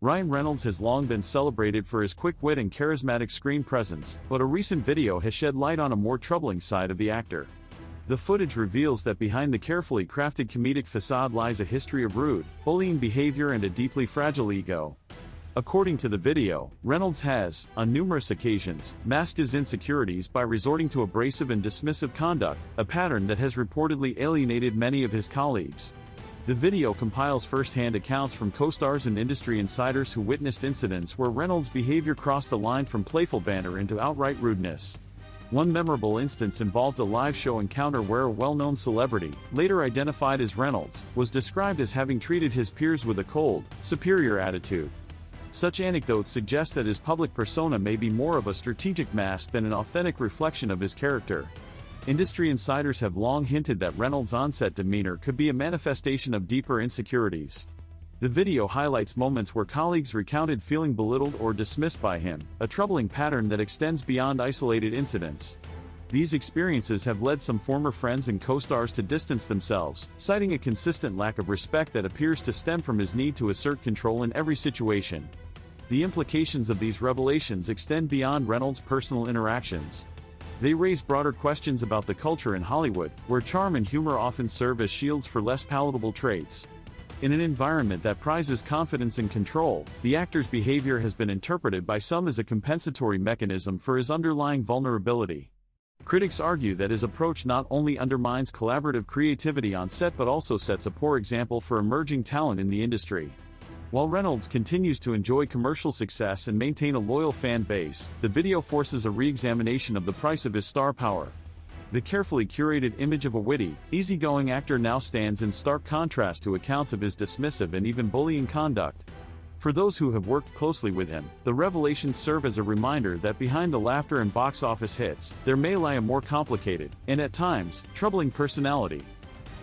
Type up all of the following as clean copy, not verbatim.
Ryan Reynolds has long been celebrated for his quick wit and charismatic screen presence, but a recent video has shed light on a more troubling side of the actor. The footage reveals that behind the carefully crafted comedic facade lies a history of rude, bullying behavior and a deeply fragile ego. According to the video, Reynolds has, on numerous occasions, masked his insecurities by resorting to abrasive and dismissive conduct, a pattern that has reportedly alienated many of his colleagues. The video compiles first-hand accounts from co-stars and industry insiders who witnessed incidents where Reynolds' behavior crossed the line from playful banter into outright rudeness. One memorable instance involved a live show encounter where a well-known celebrity, later identified as Reynolds, was described as having treated his peers with a cold, superior attitude. Such anecdotes suggest that his public persona may be more of a strategic mask than an authentic reflection of his character. Industry insiders have long hinted that Reynolds' on-set demeanor could be a manifestation of deeper insecurities. The video highlights moments where colleagues recounted feeling belittled or dismissed by him, a troubling pattern that extends beyond isolated incidents. These experiences have led some former friends and co-stars to distance themselves, citing a consistent lack of respect that appears to stem from his need to assert control in every situation. The implications of these revelations extend beyond Reynolds' personal interactions. They raise broader questions about the culture in Hollywood, where charm and humor often serve as shields for less palatable traits. In an environment that prizes confidence and control, the actor's behavior has been interpreted by some as a compensatory mechanism for his underlying vulnerability. Critics argue that his approach not only undermines collaborative creativity on set but also sets a poor example for emerging talent in the industry. While Reynolds continues to enjoy commercial success and maintain a loyal fan base, the video forces a re-examination of the price of his star power. The carefully curated image of a witty, easygoing actor now stands in stark contrast to accounts of his dismissive and even bullying conduct. For those who have worked closely with him, the revelations serve as a reminder that behind the laughter and box office hits, there may lie a more complicated, and at times, troubling personality.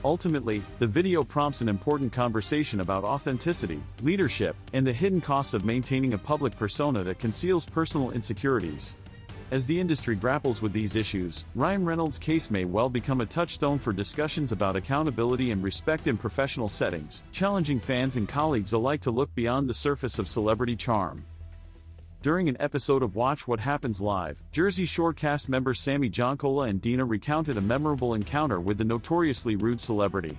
Ultimately, the video prompts an important conversation about authenticity, leadership, and the hidden costs of maintaining a public persona that conceals personal insecurities. As the industry grapples with these issues, Ryan Reynolds' case may well become a touchstone for discussions about accountability and respect in professional settings, challenging fans and colleagues alike to look beyond the surface of celebrity charm. During an episode of Watch What Happens Live, Jersey Shore cast members Sammy Giancola and Dina recounted a memorable encounter with the notoriously rude celebrity.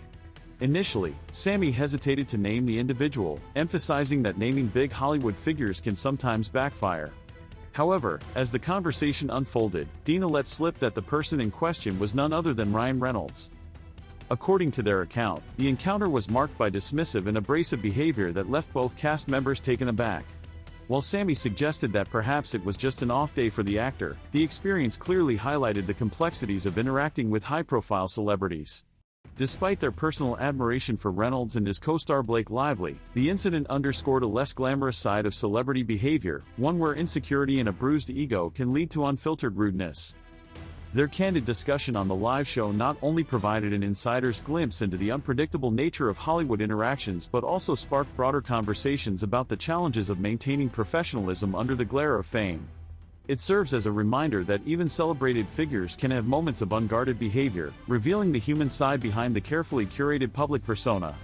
Initially, Sammy hesitated to name the individual, emphasizing that naming big Hollywood figures can sometimes backfire. However, as the conversation unfolded, Dina let slip that the person in question was none other than Ryan Reynolds. According to their account, the encounter was marked by dismissive and abrasive behavior that left both cast members taken aback. While Sammy suggested that perhaps it was just an off day for the actor, the experience clearly highlighted the complexities of interacting with high-profile celebrities. Despite their personal admiration for Reynolds and his co-star Blake Lively, the incident underscored a less glamorous side of celebrity behavior, one where insecurity and a bruised ego can lead to unfiltered rudeness. Their candid discussion on the live show not only provided an insider's glimpse into the unpredictable nature of Hollywood interactions but also sparked broader conversations about the challenges of maintaining professionalism under the glare of fame. It serves as a reminder that even celebrated figures can have moments of unguarded behavior, revealing the human side behind the carefully curated public persona.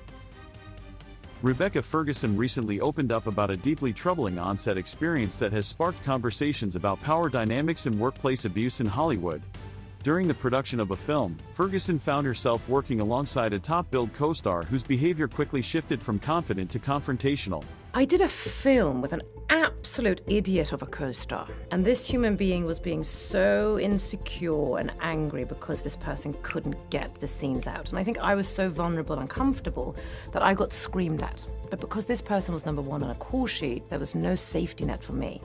Rebecca Ferguson recently opened up about a deeply troubling on-set experience that has sparked conversations about power dynamics and workplace abuse in Hollywood. During the production of a film, Ferguson found herself working alongside a top-billed co-star whose behavior quickly shifted from confident to confrontational. I did a film with an absolute idiot of a co-star, and this human being was being so insecure and angry because this person couldn't get the scenes out. And I think I was so vulnerable and uncomfortable that I got screamed at. But because this person was number one on a call sheet, there was no safety net for me.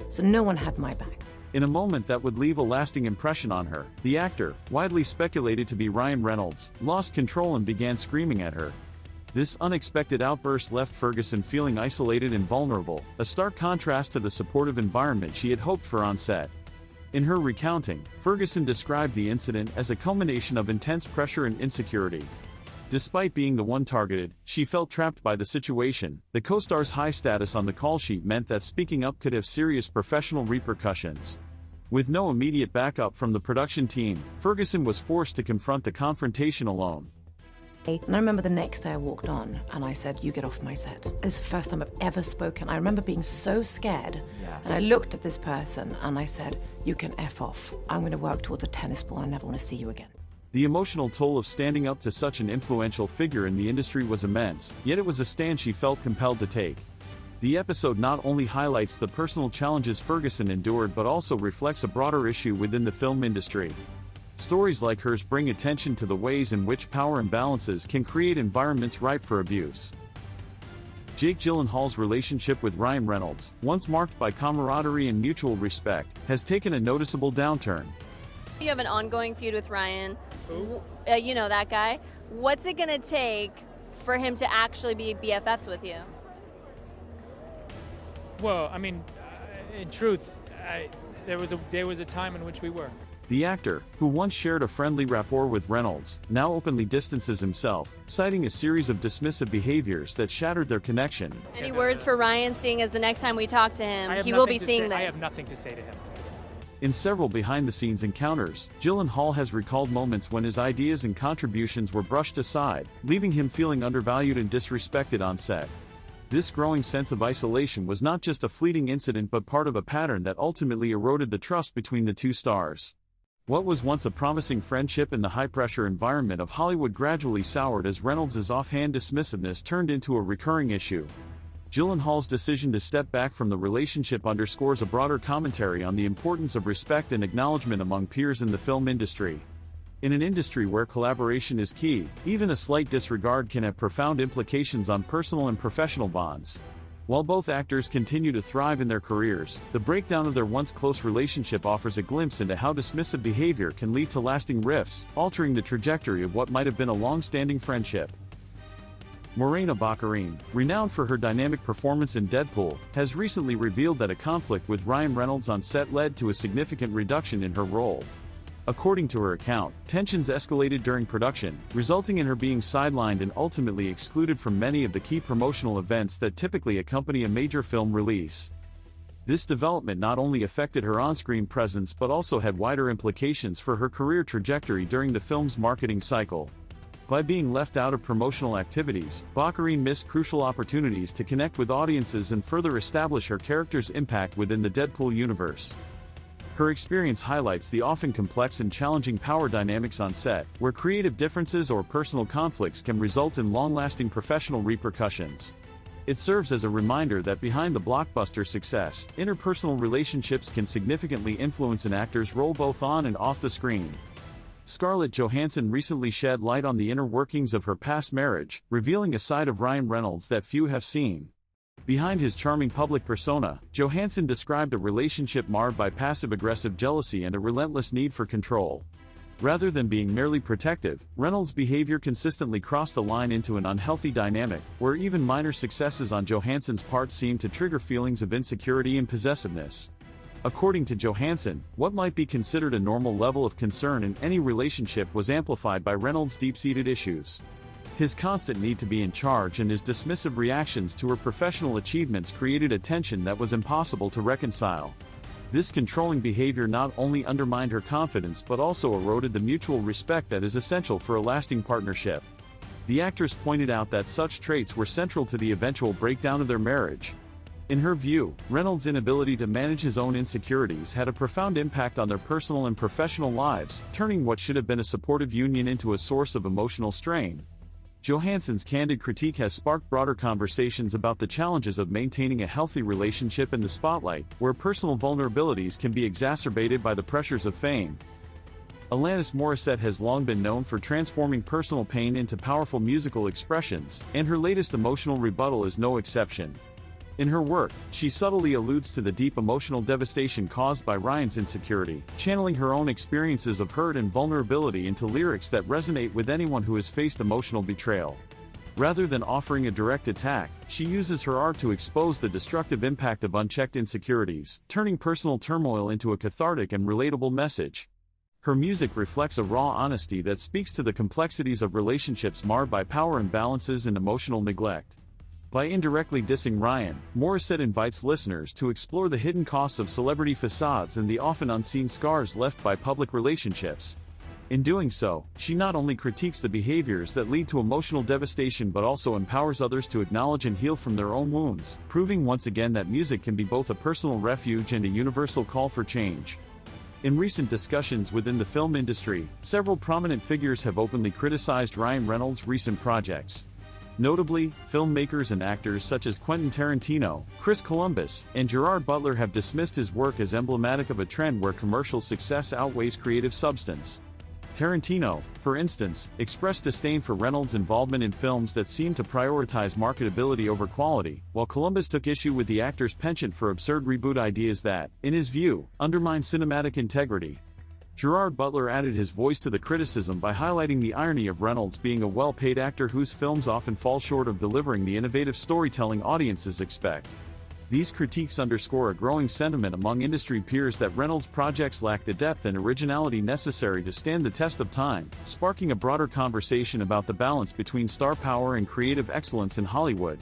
So no one had my back. In a moment that would leave a lasting impression on her, the actor, widely speculated to be Ryan Reynolds, lost control and began screaming at her. This unexpected outburst left Ferguson feeling isolated and vulnerable, a stark contrast to the supportive environment she had hoped for on set. In her recounting, Ferguson described the incident as a culmination of intense pressure and insecurity. Despite being the one targeted, she felt trapped by the situation. The co-star's high status on the call sheet meant that speaking up could have serious professional repercussions. With no immediate backup from the production team, Ferguson was forced to confront the confrontation alone. And I remember the next day I walked on and I said, "You get off my set." It's the first time I've ever spoken. I remember being so scared. Yes. And I looked at this person and I said, "You can F off. I'm going to work towards a tennis ball. I never want to see you again." The emotional toll of standing up to such an influential figure in the industry was immense, yet it was a stand she felt compelled to take. The episode not only highlights the personal challenges Ferguson endured but also reflects a broader issue within the film industry. Stories like hers bring attention to the ways in which power imbalances can create environments ripe for abuse. Jake Gyllenhaal's relationship with Ryan Reynolds, once marked by camaraderie and mutual respect, has taken a noticeable downturn. You have an ongoing feud with Ryan. Who? You know that guy. What's it gonna take for him to actually be BFFs with you? Well, I mean, in truth, there was a time in which we were. The actor, who once shared a friendly rapport with Reynolds, now openly distances himself, citing a series of dismissive behaviors that shattered their connection. Any words for Ryan, seeing as the next time we talk to him, he will nothing be to seeing say- that. I have nothing to say to him. In several behind-the-scenes encounters, Gyllenhaal has recalled moments when his ideas and contributions were brushed aside, leaving him feeling undervalued and disrespected on set. This growing sense of isolation was not just a fleeting incident but part of a pattern that ultimately eroded the trust between the two stars. What was once a promising friendship in the high-pressure environment of Hollywood gradually soured as Reynolds' offhand dismissiveness turned into a recurring issue. Gyllenhaal's decision to step back from the relationship underscores a broader commentary on the importance of respect and acknowledgement among peers in the film industry. In an industry where collaboration is key, even a slight disregard can have profound implications on personal and professional bonds. While both actors continue to thrive in their careers, the breakdown of their once close relationship offers a glimpse into how dismissive behavior can lead to lasting rifts, altering the trajectory of what might have been a long-standing friendship. Morena Baccarin, renowned for her dynamic performance in Deadpool, has recently revealed that a conflict with Ryan Reynolds on set led to a significant reduction in her role. According to her account, tensions escalated during production, resulting in her being sidelined and ultimately excluded from many of the key promotional events that typically accompany a major film release. This development not only affected her on-screen presence but also had wider implications for her career trajectory during the film's marketing cycle. By being left out of promotional activities, Baccarin missed crucial opportunities to connect with audiences and further establish her character's impact within the Deadpool universe. Her experience highlights the often complex and challenging power dynamics on set, where creative differences or personal conflicts can result in long-lasting professional repercussions. It serves as a reminder that behind the blockbuster success, interpersonal relationships can significantly influence an actor's role both on and off the screen. Scarlett Johansson recently shed light on the inner workings of her past marriage, revealing a side of Ryan Reynolds that few have seen. Behind his charming public persona, Johansson described a relationship marred by passive-aggressive jealousy and a relentless need for control. Rather than being merely protective, Reynolds' behavior consistently crossed the line into an unhealthy dynamic, where even minor successes on Johansson's part seemed to trigger feelings of insecurity and possessiveness. According to Johansson, what might be considered a normal level of concern in any relationship was amplified by Reynolds' deep-seated issues. His constant need to be in charge and his dismissive reactions to her professional achievements created a tension that was impossible to reconcile. This controlling behavior not only undermined her confidence but also eroded the mutual respect that is essential for a lasting partnership. The actress pointed out that such traits were central to the eventual breakdown of their marriage. In her view, Reynolds' inability to manage his own insecurities had a profound impact on their personal and professional lives, turning what should have been a supportive union into a source of emotional strain. Johansson's candid critique has sparked broader conversations about the challenges of maintaining a healthy relationship in the spotlight, where personal vulnerabilities can be exacerbated by the pressures of fame. Alanis Morissette has long been known for transforming personal pain into powerful musical expressions, and her latest emotional rebuttal is no exception. In her work, she subtly alludes to the deep emotional devastation caused by Ryan's insecurity, channeling her own experiences of hurt and vulnerability into lyrics that resonate with anyone who has faced emotional betrayal. Rather than offering a direct attack, she uses her art to expose the destructive impact of unchecked insecurities, turning personal turmoil into a cathartic and relatable message. Her music reflects a raw honesty that speaks to the complexities of relationships marred by power imbalances and emotional neglect. By indirectly dissing Ryan, Morissette invites listeners to explore the hidden costs of celebrity facades and the often unseen scars left by public relationships. In doing so, she not only critiques the behaviors that lead to emotional devastation but also empowers others to acknowledge and heal from their own wounds, proving once again that music can be both a personal refuge and a universal call for change. In recent discussions within the film industry, several prominent figures have openly criticized Ryan Reynolds' recent projects. Notably, filmmakers and actors such as Quentin Tarantino, Chris Columbus, and Gerard Butler have dismissed his work as emblematic of a trend where commercial success outweighs creative substance. Tarantino, for instance, expressed disdain for Reynolds' involvement in films that seemed to prioritize marketability over quality, while Columbus took issue with the actor's penchant for absurd reboot ideas that, in his view, undermine cinematic integrity. Gerard Butler added his voice to the criticism by highlighting the irony of Reynolds being a well-paid actor whose films often fall short of delivering the innovative storytelling audiences expect. These critiques underscore a growing sentiment among industry peers that Reynolds' projects lack the depth and originality necessary to stand the test of time, sparking a broader conversation about the balance between star power and creative excellence in Hollywood.